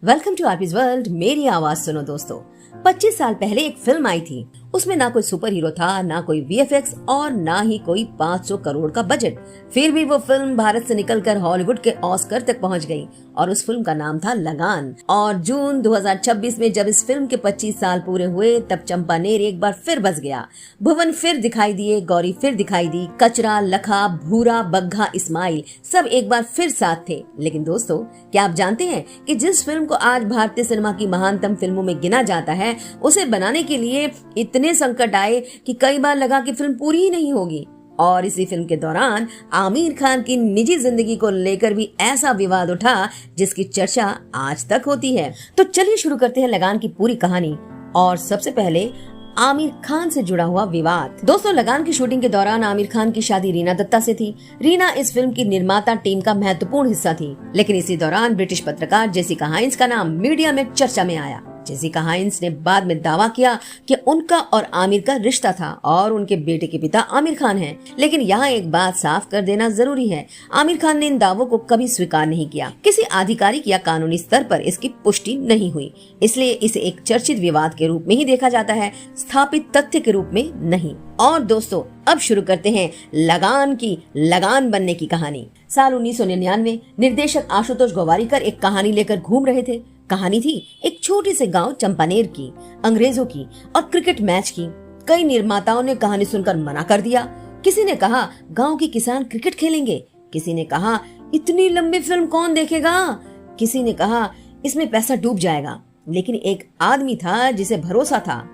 Welcome to आरपीज world. मेरी आवाज सुनो दोस्तों। 25 साल पहले एक फिल्म आई थी। उसमें ना कोई सुपर हीरो था, ना कोई वीएफएक्स और ना ही कोई 500 करोड़ का बजट। फिर भी वो फिल्म भारत से निकलकर हॉलीवुड के ऑस्कर तक पहुंच गई और उस फिल्म का नाम था लगान। और जून 2026 में जब इस फिल्म के 25 साल पूरे हुए तब चंपानेर एक बार फिर बस गया। भुवन फिर दिखाई दिए, गौरी फिर दिखाई दी, कचरा, लखा, भूरा, बग्घा, इस्माइल सब एक बार फिर साथ थे। लेकिन दोस्तों, क्या आप जानते हैं कि जिस फिल्म को आज भारतीय सिनेमा की महानतम फिल्मों में गिना जाता है, उसे बनाने के लिए इतने संकट आए कि कई बार लगा कि फिल्म पूरी ही नहीं होगी। और इसी फिल्म के दौरान आमिर खान की निजी जिंदगी को लेकर भी ऐसा विवाद उठा जिसकी चर्चा आज तक होती है। तो चलिए शुरू करते हैं लगान की पूरी कहानी। और सबसे पहले आमिर खान से जुड़ा हुआ विवाद। दोस्तों, लगान की शूटिंग के दौरान आमिर खान की शादी रीना दत्ता से थी। रीना इस फिल्म की निर्माता टीम का महत्वपूर्ण हिस्सा थी। लेकिन इसी दौरान ब्रिटिश पत्रकार जेसिका हाइंस का नाम मीडिया में चर्चा में आया। जेसिका हाइंस ने बाद में दावा किया कि उनका और आमिर का रिश्ता था और उनके बेटे के पिता आमिर खान हैं। लेकिन यहाँ एक बात साफ कर देना जरूरी है, आमिर खान ने इन दावों को कभी स्वीकार नहीं किया। किसी आधिकारिक या कानूनी स्तर पर इसकी पुष्टि नहीं हुई, इसलिए इसे एक चर्चित विवाद के रूप में ही देखा जाता है, स्थापित तथ्य के रूप में नहीं। और दोस्तों, अब शुरू करते हैं लगान की लगान बनने की कहानी। साल 1999 निर्देशक आशुतोष गोवारिकर एक कहानी लेकर घूम रहे थे। कहानी थी एक छोटे से गांव चंपानेर की, अंग्रेजों की और क्रिकेट मैच की। कई निर्माताओं ने कहानी सुनकर मना कर दिया। किसी ने कहा गांव के किसान क्रिकेट खेलेंगे, किसी ने कहा इतनी लंबी फिल्म कौन देखेगा, किसी ने कहा इसमें पैसा डूब जाएगा। लेकिन एक आदमी था जिसे भरोसा था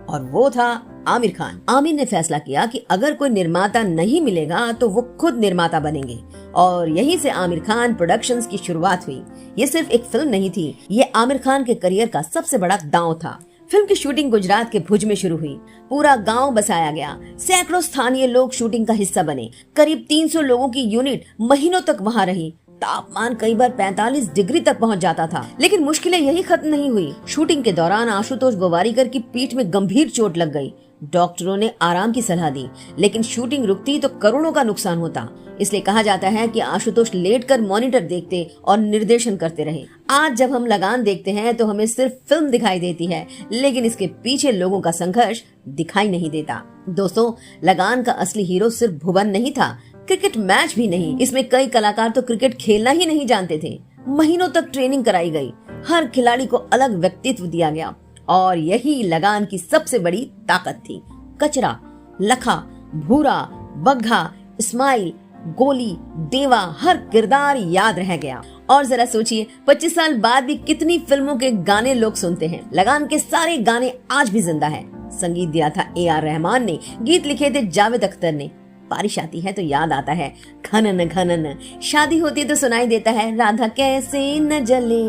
और वो था आमिर खान। आमिर ने फैसला किया कि अगर कोई निर्माता नहीं मिलेगा तो वो खुद निर्माता बनेंगे और यहीं से आमिर खान प्रोडक्शंस की शुरुआत हुई। ये सिर्फ एक फिल्म नहीं थी, ये आमिर खान के करियर का सबसे बड़ा दांव था। फिल्म की शूटिंग गुजरात के भुज में शुरू हुई। पूरा गांव बसाया गया, सैकड़ों स्थानीय लोग शूटिंग का हिस्सा बने। करीब 300 लोगों की यूनिट महीनों तक वहां रही। तापमान कई बार 45 डिग्री तक पहुंच जाता था। लेकिन मुश्किलें यही खत्म नहीं हुई। शूटिंग के दौरान आशुतोष गोवारिकर की पीठ में गंभीर चोट लग गई। डॉक्टरों ने आराम की सलाह दी, लेकिन शूटिंग रुकती तो करोड़ों का नुकसान होता। इसलिए कहा जाता है कि आशुतोष लेटकर मॉनिटर देखते और निर्देशन करते रहे। आज जब हम लगान देखते हैं तो हमें सिर्फ फिल्म दिखाई देती है, लेकिन इसके पीछे लोगों का संघर्ष दिखाई नहीं देता। दोस्तों, लगान का असली हीरो सिर्फ भुवन नहीं था, क्रिकेट मैच भी नहीं। इसमें कई कलाकार तो क्रिकेट खेलना ही नहीं जानते थे। महीनों तक ट्रेनिंग कराई गई, हर खिलाड़ी को अलग व्यक्तित्व दिया गया और यही लगान की सबसे बड़ी ताकत थी। कचरा, लखा, भूरा, बग्घा, इस्माइल, गोली, देवा, हर किरदार याद रह गया। और जरा सोचिए, 25 साल बाद भी कितनी फिल्मों के गाने लोग सुनते हैं। लगान के सारे गाने आज भी जिंदा है। संगीत दिया था AR रहमान ने, गीत लिखे थे जावेद अख्तर ने। बारिश आती है तो याद आता है खनन खनन, शादी होती तो सुनाई देता है राधा कैसे न जले,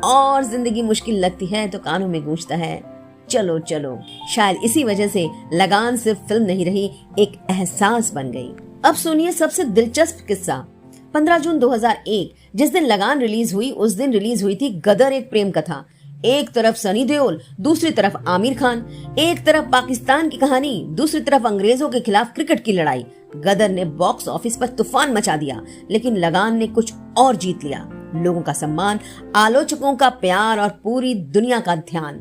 और जिंदगी मुश्किल लगती है तो कानों में गूंजता है चलो चलो। शायद इसी वजह से लगान सिर्फ फिल्म नहीं रही, एक एहसास बन गई। अब सुनिए सबसे दिलचस्प किस्सा। 15 जून 2001 जिस दिन लगान रिलीज हुई, उस दिन रिलीज हुई थी गदर, एक प्रेम कथा। एक तरफ सनी देओल, दूसरी तरफ आमिर खान। एक तरफ पाकिस्तान की कहानी, दूसरी तरफ अंग्रेजों के खिलाफ क्रिकेट की लड़ाई। गदर ने बॉक्स ऑफिस पर तूफान मचा दिया, लेकिन लगान ने कुछ और जीत लिया। लोगों का सम्मान, आलोचकों का प्यार और पूरी दुनिया का ध्यान।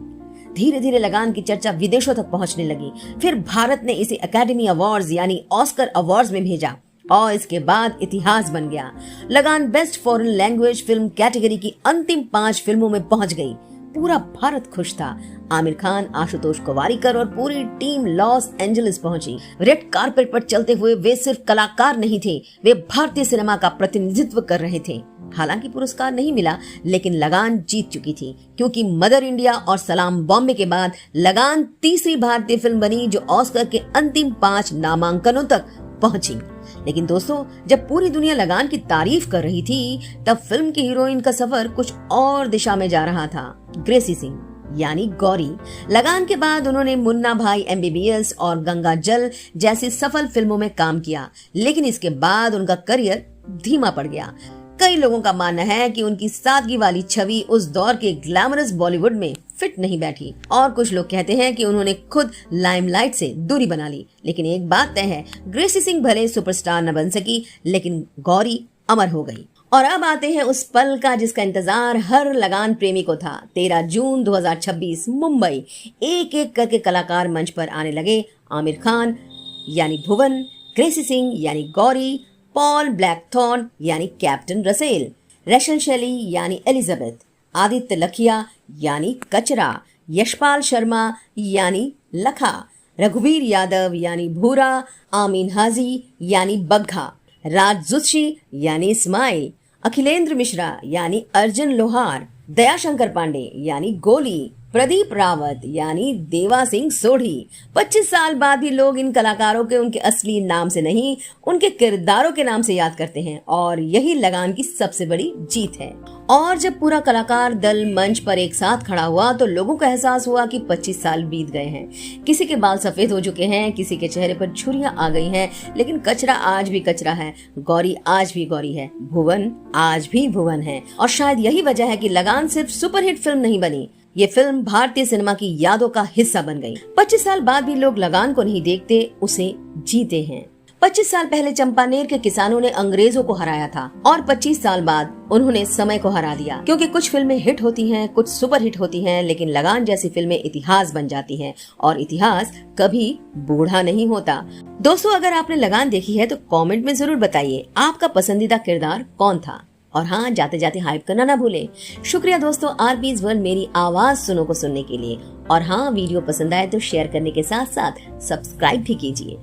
धीरे धीरे लगान की चर्चा विदेशों तक पहुंचने लगी। फिर भारत ने इसे एकेडमी अवार्ड्स यानी ऑस्कर अवार्ड्स में भेजा और इसके बाद इतिहास बन गया। लगान best foreign language film category की अंतिम 5 फिल्मों में पहुंच गई। पूरा भारत खुश था। आमिर खान, आशुतोष गोवारिकर और पूरी टीम लॉस एंजलिस पहुंची। रेड कारपेट पर चलते हुए वे सिर्फ कलाकार नहीं थे, वे भारतीय सिनेमा का प्रतिनिधित्व कर रहे थे। हालांकि पुरस्कार नहीं मिला, लेकिन लगान जीत चुकी थी, क्योंकि मदर इंडिया और सलाम बॉम्बे के बाद लगान तीसरी भारतीय फिल्म बनी जो ऑस्कर के अंतिम 5 नामांकनों तक पहुंची। लेकिन दोस्तों, जब पूरी दुनिया लगान की तारीफ कर रही थी, तब फिल्म की हीरोइन का सफर कुछ और दिशा में जा रहा था। ग्रेसी सिंह यानी गौरी। लगान के बाद उन्होंने मुन्ना भाई MBBS और गंगा जल जैसी सफल फिल्मों में काम किया, लेकिन इसके बाद उनका करियर धीमा पड़ गया। कई लोगों का मानना है कि उनकी सादगी वाली छवि उस दौर के ग्लैमरस बॉलीवुड में फिट नहीं बैठी, और कुछ लोग कहते हैं कि उन्होंने खुद लाइमलाइट से दूरी बना ली। लेकिन एक बात तय है, ग्रेसी सिंह भले सुपरस्टार न बन सकी, लेकिन गौरी अमर हो गई। और अब आते हैं उस पल का जिसका इंतजार हर लगान प्रेमी को था। 13 जून 2026 मुंबई। एक एक करके कलाकार मंच पर आने लगे। आमिर खान यानी भुवन, ग्रेसी सिंह यानी गौरी, पॉल ब्लैकथॉर्न यानी कैप्टन रसेल, रेशल शेली यानी एलिजाबेथ, आदित्य लखिया यानी कचरा, यशपाल शर्मा यानी लखा, रघुवीर यादव यानी भूरा, आमीन हाजी यानी बग्घा, राज जोशी यानी इस्माइल, अखिलेंद्र मिश्रा यानी अर्जुन लोहार, दयाशंकर पांडे यानी गोली, प्रदीप रावत यानी देवा सिंह सोढ़ी। 25 साल बाद भी लोग इन कलाकारों के उनके असली नाम से नहीं, उनके किरदारों के नाम से याद करते हैं और यही लगान की सबसे बड़ी जीत है। और जब पूरा कलाकार दल मंच पर एक साथ खड़ा हुआ तो लोगों को एहसास हुआ कि 25 साल बीत गए हैं। किसी के बाल सफेद हो चुके हैं, किसी के चेहरे पर झुर्रियां आ गई हैं, लेकिन कचरा आज भी कचरा है, गौरी आज भी गौरी है, भुवन आज भी भुवन है। और शायद यही वजह है कि लगान सिर्फ सुपरहिट फिल्म नहीं बनी, ये फिल्म भारतीय सिनेमा की यादों का हिस्सा बन गई। 25 साल बाद भी लोग लगान को नहीं देखते, उसे जीते हैं। 25 साल पहले चंपानेर के किसानों ने अंग्रेजों को हराया था और 25 साल बाद उन्होंने समय को हरा दिया। क्योंकि कुछ फिल्में हिट होती हैं, कुछ सुपर हिट होती हैं, लेकिन लगान जैसी फिल्में इतिहास बन जाती हैं और इतिहास कभी बूढ़ा नहीं होता। दोस्तों, अगर आपने लगान देखी है तो कमेंट में जरूर बताइए आपका पसंदीदा किरदार कौन था। और हाँ, जाते जाते हाइप करना ना भूलें। शुक्रिया दोस्तों, आरपीज वर्ल्ड मेरी आवाज सुनो को सुनने के लिए। और हाँ, वीडियो पसंद आए तो शेयर करने के साथ साथ सब्सक्राइब भी कीजिए।